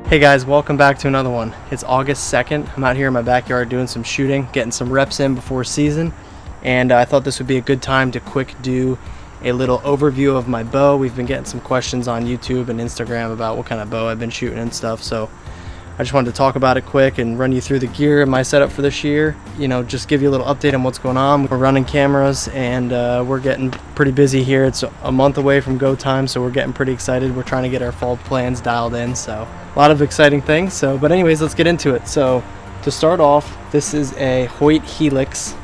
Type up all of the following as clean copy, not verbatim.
Hey guys, welcome back to another one. It's August 2nd. I'm out here in my backyard doing some shooting, getting some reps in before season, and I thought this would be a good time to quick do a little overview of my bow. We've been getting some questions on YouTube and Instagram about what kind of bow I've been shooting and stuff, so I just wanted to talk about it quick and run you through the gear and my setup for this year. You know, just give you a little update on what's going on. We're running cameras and we're getting pretty busy here. It's a month away from go time, so we're getting pretty excited. We're trying to get our fall plans dialed in, so a lot of exciting things. But anyways, let's get into it. So to start off, this is a Hoyt Helix.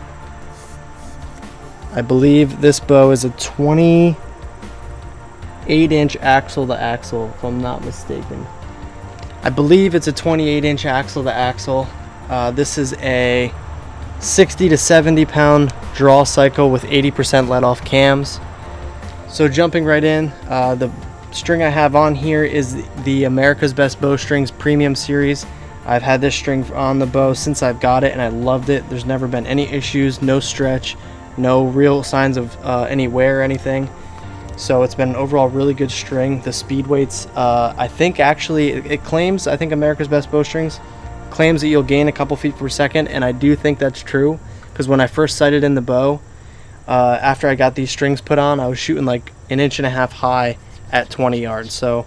I believe this bow is a 28-inch axle to axle, if I'm not mistaken. I believe it's a 28-inch axle to axle. This is a 60 to 70 pound draw cycle with 80% let off cams. So jumping right in, the string I have on here is the America's Best Bowstrings Premium Series. I've had this string on the bow since I've got it and I loved it. There's never been any issues, no stretch, no real signs of any wear or anything. So it's been an overall really good string. The speed weights, I think actually it claims, I think America's Best Bowstrings claims that you'll gain a couple feet per second, and I do think that's true, because when I first sighted in the bow, after I got these strings put on, I was shooting like 1.5 inches high at 20 yards. So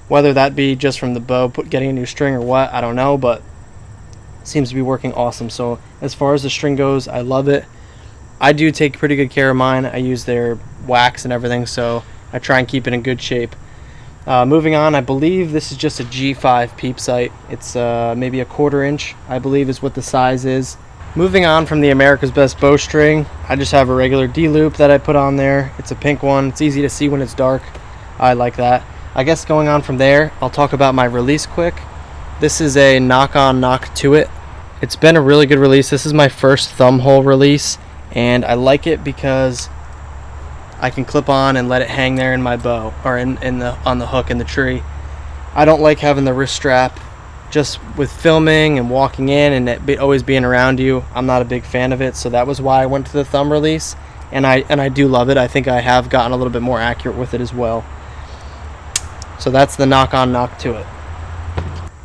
whether that be just from the bow getting a new string or what, I don't know, but it seems to be working awesome. So as far as the string goes, I love it. I do take pretty good care of mine. I use their wax and everything, so I try and keep it in good shape. Moving on, I believe this is just a G5 peep sight. It's maybe a 1/4 inch, I believe is what the size is. Moving on from the America's Best Bowstring, I just have a regular D-loop that I put on there. It's a pink one. It's easy to see when it's dark. I like that. I guess going on from there, I'll talk about my release quick. This is a knock-on, knock-to-it. It's been a really good release. This is my first thumb hole release, and I like it because I can clip on and let it hang there in my bow, or on the hook in the tree. I don't like having the wrist strap just with filming and walking in and it always being around you. I'm not a big fan of it, so that was why I went to the thumb release, and I do love it. I think I have gotten a little bit more accurate with it as well. So that's the knock-on, knock-to-it.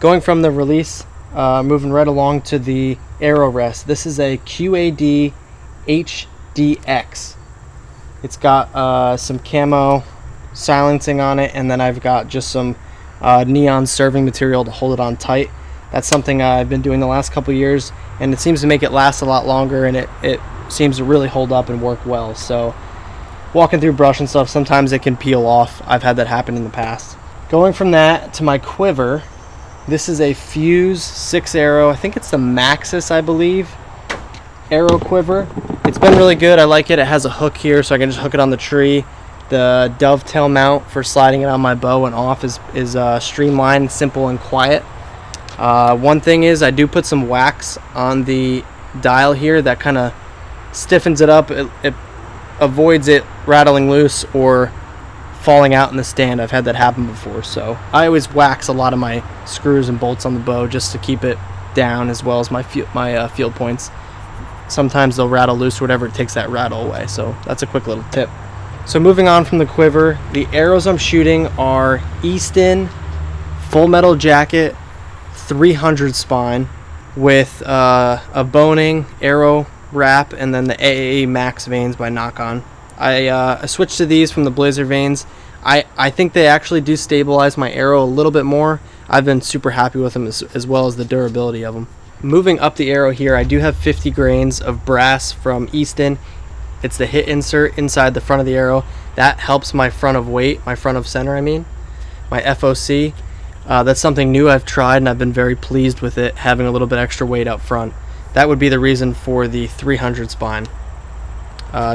Going from the release, moving right along to the arrow rest. This is a QAD HDX. It's got some camo silencing on it, and then I've got just some neon serving material to hold it on tight. That's something I've been doing the last couple years, and it seems to make it last a lot longer, and it seems to really hold up and work well. So walking through brush and stuff, sometimes it can peel off. I've had that happen in the past. Going from that to my quiver, this is a Fuse 6 arrow. I think it's the Maxis, I believe, arrow quiver. It's been really good. I like it. It has a hook here, so I can just hook it on the tree. The dovetail mount for sliding it on my bow and off is streamlined, simple, and quiet. One thing is I do put some wax on the dial here that kind of stiffens it up. It avoids it rattling loose or falling out in the stand. I've had that happen before, so I always wax a lot of my screws and bolts on the bow just to keep it down, as well as my field points. Sometimes they'll rattle loose or whatever, it takes that rattle away, so that's a quick little tip. So moving on from the quiver, the arrows I'm shooting are Easton Full Metal Jacket 300 spine with a boning arrow wrap, and then the AAA Max vanes by Knock-On. I switched to these from the Blazer vanes. I think they actually do stabilize my arrow a little bit more. I've been super happy with them, as well as the durability of them. Moving up the arrow here, I do have 50 grains of brass from Easton. It's the hit insert inside the front of the arrow. That helps my front of weight, my front of center, my FOC. That's something new I've tried, and I've been very pleased with it, having a little bit extra weight up front. That would be the reason for the 300 spine.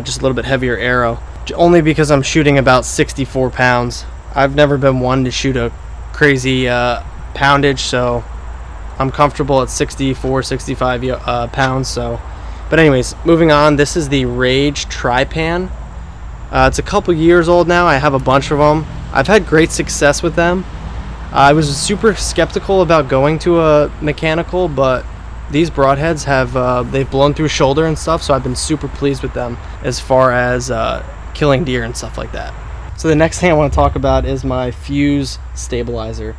Just a little bit heavier arrow, only because I'm shooting about 64 pounds. I've never been one to shoot a crazy poundage, so I'm comfortable at 64, 65 pounds. But anyways, moving on, this is the Rage Tri-Pan. It's a couple years old now. I have a bunch of them. I've had great success with them. I was super skeptical about going to a mechanical, but these broadheads they've blown through shoulder and stuff, so I've been super pleased with them as far as killing deer and stuff like that. So the next thing I want to talk about is my Fuse stabilizer.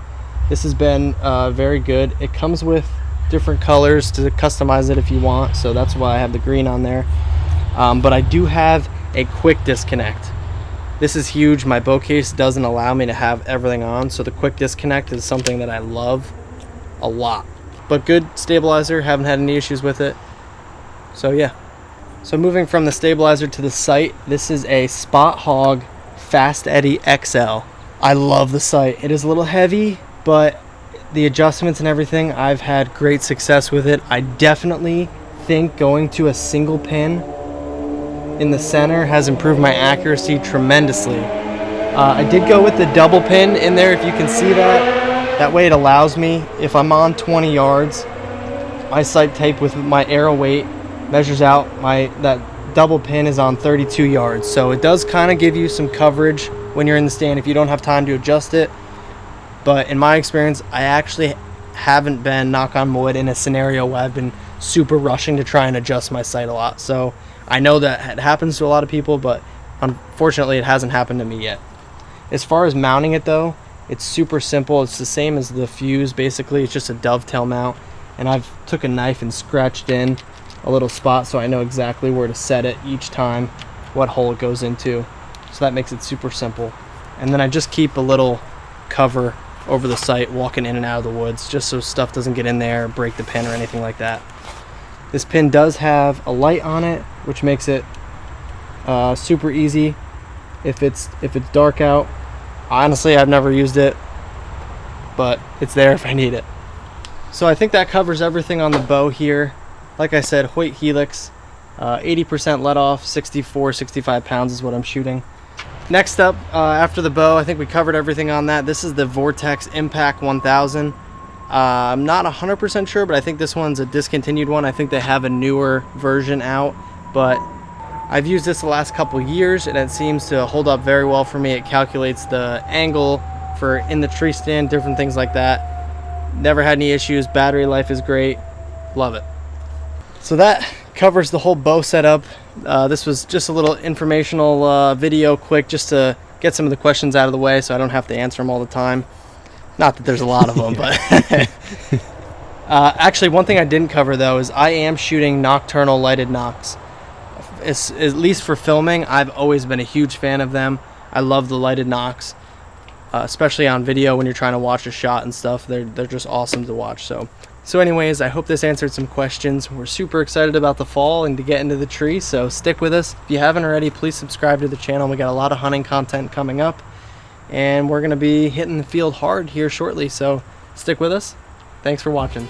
This has been very good. It comes with different colors to customize it if you want, so that's why I have the green on there. But I do have a quick disconnect. This is huge. My bow case doesn't allow me to have everything on, so the quick disconnect is something that I love a lot. But good stabilizer, haven't had any issues with it. So yeah. So moving from the stabilizer to the sight, this is a Spot Hog Fast Eddy XL. I love the sight. It is a little heavy, but the adjustments and everything, I've had great success with it. I definitely think going to a single pin in the center has improved my accuracy tremendously. I did go with the double pin in there, if you can see that. That way it allows me, if I'm on 20 yards, my sight tape with my arrow weight measures out that double pin is on 32 yards. So it does kind of give you some coverage when you're in the stand if you don't have time to adjust it. But in my experience, I actually haven't been, knock on wood, in a scenario where I've been super rushing to try and adjust my sight a lot. So I know that it happens to a lot of people, but unfortunately it hasn't happened to me yet. As far as mounting it though, it's super simple. It's the same as the Fuse basically. It's just a dovetail mount, and I've took a knife and scratched in a little spot so I know exactly where to set it each time, what hole it goes into. So that makes it super simple. And then I just keep a little cover over the sight walking in and out of the woods, just so stuff doesn't get in there, break the pin or anything like that. This pin does have a light on it, which makes it super easy if it's dark out. Honestly, I've never used it, but it's there if I need it. So I think that covers everything on the bow here. Like I said, Hoyt Helix, 80% let off, 65 pounds is what I'm shooting. Next up, after the bow, I think we covered everything on that. This is the Vortex Impact 1000. I'm not 100% sure, but I think this one's a discontinued one. I think they have a newer version out, but I've used this the last couple years and it seems to hold up very well for me. It calculates the angle for in the tree stand, different things like that. Never had any issues. Battery life is great. Love it. So that covers the whole bow setup. This was just a little informational video, quick, just to get some of the questions out of the way so I don't have to answer them all the time. Not that there's a lot of them, but actually one thing I didn't cover though is I am shooting nocturnal lighted nocks. At least for filming, I've always been a huge fan of them. I love the lighted nocks, especially on video when you're trying to watch a shot and stuff. They're just awesome to watch. So anyways, I hope this answered some questions. We're super excited about the fall and to get into the tree, so stick with us. If you haven't already, please subscribe to the channel. We got a lot of hunting content coming up, and we're going to be hitting the field hard here shortly, so stick with us. Thanks for watching.